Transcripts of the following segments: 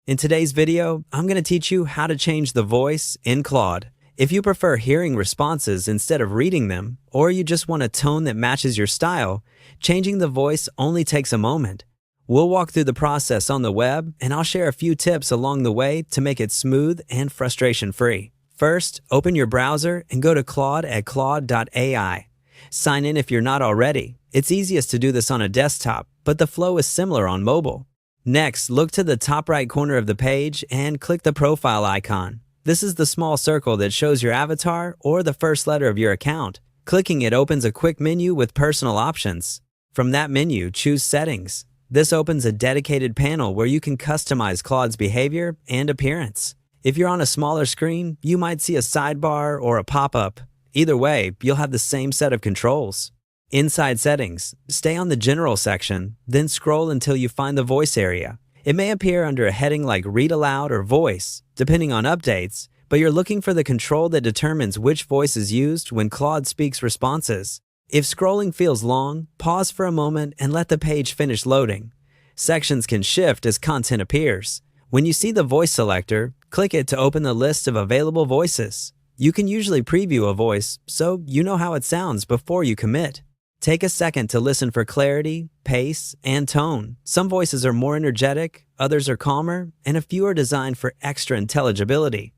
In today's video, I'm going to teach you how to change the voice in Claude. If you prefer hearing responses instead of reading them, or you just want a tone that matches your style, changing the voice only takes a moment. We'll walk through the process on the web, and I'll share a few tips along the way to make it smooth and frustration-free. First, open your browser and go to Claude at claude.ai. Sign in if you're not already. It's easiest to do this on a desktop, but the flow is similar on mobile. Next, look to the top right corner of the page and click the profile icon. This is the small circle that shows your avatar or the first letter of your account. Clicking it opens a quick menu with personal options. From that menu, choose Settings. This opens a dedicated panel where you can customize Claude's behavior and appearance. If you're on a smaller screen, you might see a sidebar or a pop-up. Either way, you'll have the same set of controls. Inside Settings, stay on the General section, then scroll until you find the Voice area. It may appear under a heading like Read Aloud or Voice, depending on updates, but you're looking for the control that determines which voice is used when Claude speaks responses. If scrolling feels long, pause for a moment and let the page finish loading. Sections can shift as content appears. When you see the voice selector, click it to open the list of available voices. You can usually preview a voice, so you know how it sounds before you commit. Take a second to listen for clarity, pace, and tone. Some voices are more energetic, others are calmer, and a few are designed for extra intelligibility.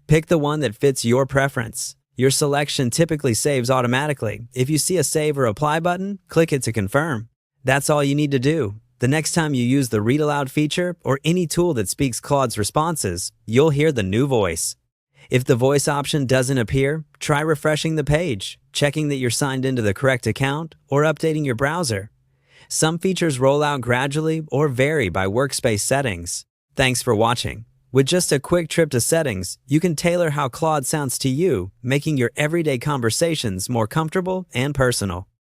Pick the one that fits your preference. Your selection typically saves automatically. If you see a Save or Apply button, click it to confirm. That's all you need to do. The next time you use the Read Aloud feature or any tool that speaks Claude's responses, you'll hear the new voice. If the voice option doesn't appear, try refreshing the page, checking that you're signed into the correct account, or updating your browser. Some features roll out gradually or vary by workspace settings. Thanks for watching. With just a quick trip to Settings, you can tailor how Claude sounds to you, making your everyday conversations more comfortable and personal.